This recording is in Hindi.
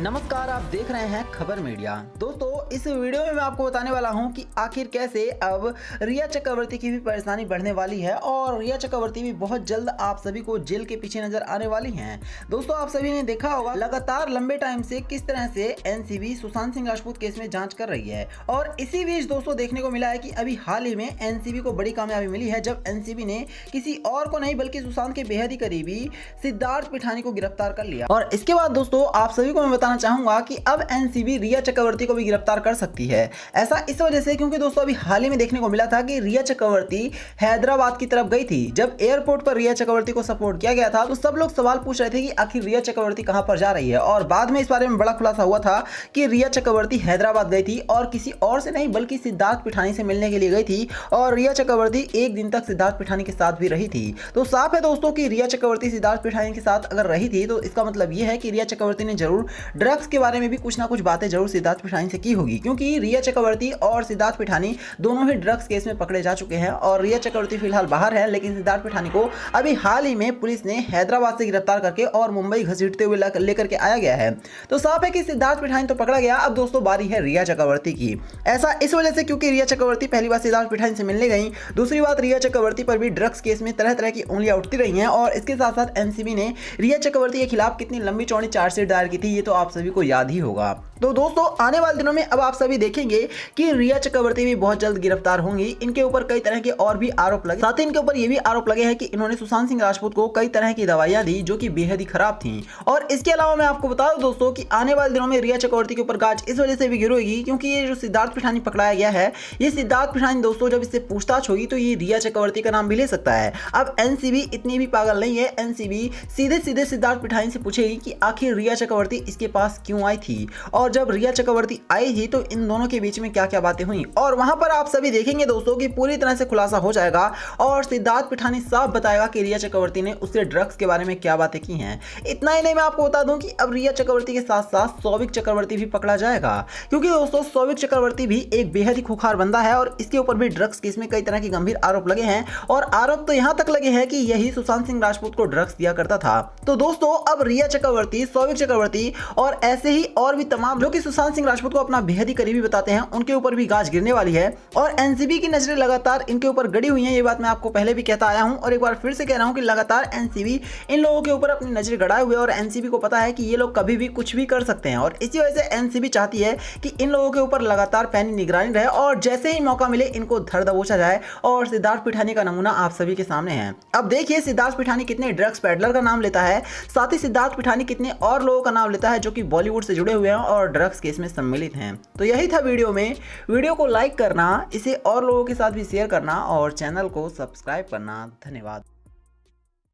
नमस्कार, आप देख रहे हैं खबर मीडिया। दोस्तों, इस वीडियो में मैं आपको बताने वाला हूं कि आखिर कैसे अब रिया चक्रवर्ती की भी परेशानी बढ़ने वाली है और रिया चक्रवर्ती भी बहुत जल्द आप सभी को जेल के पीछे नजर आने वाली हैं। दोस्तों, आप सभी ने देखा होगा लगातार लंबे टाइम से किस तरह से एनसीबी सुशांत सिंह राजपूत केस में जांच कर रही है और इसी बीच दोस्तों देखने को मिला है कि अभी हाल ही में एनसीबी को बड़ी कामयाबी मिली है जब एनसीबी ने किसी और को नहीं बल्कि सुशांत के बेहद ही करीबी सिद्धार्थ पिठानी को गिरफ्तार कर लिया। और इसके बाद दोस्तों आप सभी को मैं बताना चाहूंगा कि अब एनसीबी रिया चक्रवर्ती को भी गिरफ्तार कर सकती है। ऐसा इस वजह से क्योंकि दोस्तों अभी हाल ही में देखने को मिला था कि रिया चक्रवर्ती हैदराबाद की तरफ गई थी। जब एयरपोर्ट पर रिया चक्रवर्ती को सपोर्ट किया गया था तो सब लोग सवाल पूछ रहे थे कि आखिर रिया चक्रवर्ती कहां पर जा रही है और बाद में इस बारे में बड़ा खुलासा हुआ था कि रिया चक्रवर्ती हैदराबाद गई थी और किसी और से नहीं बल्कि सिद्धार्थ पिठानी से मिलने के लिए गई थी और रिया चक्रवर्ती एक दिन तक सिद्धार्थ पिठानी के साथ भी रही थी। तो साफ है दोस्तों कि रिया चक्रवर्ती सिद्धार्थ पिठानी के साथ अगर रही थी तो इसका मतलब यह है कि रिया चक्रवर्ती ने जरूर ड्रग्स के बारे में भी कुछ ना कुछ बातें जरूर सिद्धार्थ पिठानी से की होगी, क्योंकि रिया चक्रवर्ती और सिद्धार्थ पिठानी दोनों ही ड्रग्स केस में पकड़े जा चुके हैं और रिया चक्रवर्ती फिलहाल बाहर है, लेकिन सिद्धार्थ पिठानी को अभी हाल ही में पुलिस ने हैदराबाद से गिरफ्तार करके और मुंबई घसीटते हुए लेकर के आया गया है। तो साफ है कि सिद्धार्थ पिठानी तो पकड़ा गया, अब दोस्तों बारी है रिया चक्रवर्ती की। ऐसा इस वजह से क्योंकि रिया चक्रवर्ती पहली बार सिद्धार्थ पिठानी से मिलने गई, दूसरी बात रिया चक्रवर्ती पर भी ड्रग्स केस में तरह तरह की उंगलियां उठती रही हैं और इसके साथ साथ एनसीबी ने रिया चक्रवर्ती के खिलाफ कितनी लंबी चौड़ी चार्जशीट दायर की थी ये तो आप सभी को याद ही होगा। तो दोस्तों आने वाले दिनों में अब आप सभी देखेंगे कि रिया चक्रवर्ती भी बहुत जल्द गिरफ्तार होंगी। इनके ऊपर कई तरह के और भी आरोप लगे, साथ ही इनके ऊपर ये भी आरोप लगे हैं कि इन्होंने सुशांत सिंह राजपूत को कई तरह की दवाइयां दी जो कि बेहद ही खराब थी। और इसके अलावा मैं आपको बता दूं दोस्तों कि आने वाले दिनों में रिया चक्रवर्ती के ऊपर गाज इस वजह से भी गिरेगी क्योंकि ये जो सिद्धार्थ पिठानी पकड़ाया गया है, ये सिद्धार्थ पिठानी दोस्तों जब इससे पूछताछ होगी तो ये रिया चक्रवर्ती का नाम भी ले सकता है। अब एनसीबी इतनी भी पागल नहीं है, एनसीबी सीधे सीधे सिद्धार्थ पिठानी से पूछेगी कि आखिर रिया चक्रवर्ती इसके पास क्यों आई थी और जब रिया चक्रवर्ती आई थी तो इन दोनों के बीच में क्या क्या बातें हुई और वहां पर आप सभी देखेंगे दोस्तों कि पूरी तरह से खुलासा हो जाएगा और सिद्धार्थ पिठानी साफ बताएगा कि रिया चक्रवर्ती ने उससे ड्रग्स के बारे में क्या बातें की हैं। इतना ही नहीं, मैं आपको बता दूं कि अब रिया चक्रवर्ती के साथ साथ सौविक चक्रवर्ती भी पकड़ा जाएगा क्योंकि दोस्तों सौविक चक्रवर्ती भी एक बेहद ही खुखार बंदा है और इसके ऊपर भी ड्रग्स केस में कई तरह के गंभीर आरोप लगे हैं और आरोप तो यहां तक लगे हैं कि यही सुशांत सिंह राजपूत को ड्रग्स दिया करता था। तो दोस्तों अब रिया चक्रवर्ती, सौविक चक्रवर्ती और ऐसे ही और भी तमाम जो कि सुशांत सिंह राजपूत को अपना बेहद ही करीबी बताते हैं उनके ऊपर भी गाज गिरने वाली है और एनसीबी की नजरें लगातार इनके ऊपर गड़ी हुई हैं। ये बात मैं आपको पहले भी कहता आया हूं और एक बार फिर से कह रहा हूं कि लगातार एनसीबी इन लोगों के ऊपर अपनी नजरें गड़ाए हुए और एनसीबी को पता है कि ये लोग कभी भी कुछ भी कर सकते हैं और इसी वजह से एनसीबी चाहती है कि इन लोगों के ऊपर लगातार पैनी निगरानी रहे और जैसे ही मौका मिले इनको धर दबोचा जाए और सिद्धार्थ पिठानी का नमूना आप सभी के सामने है। अब देखिए सिद्धार्थ पिठानी कितने ड्रग्स पेडलर का नाम लेता है, साथ ही सिद्धार्थ पिठानी कितने और लोगों का नाम लेता है जो कि बॉलीवुड से जुड़े हुए हैं और ड्रग्स केस में सम्मिलित हैं। तो यही था वीडियो में। वीडियो को लाइक करना, इसे और लोगों के साथ भी शेयर करना और चैनल को सब्सक्राइब करना। धन्यवाद।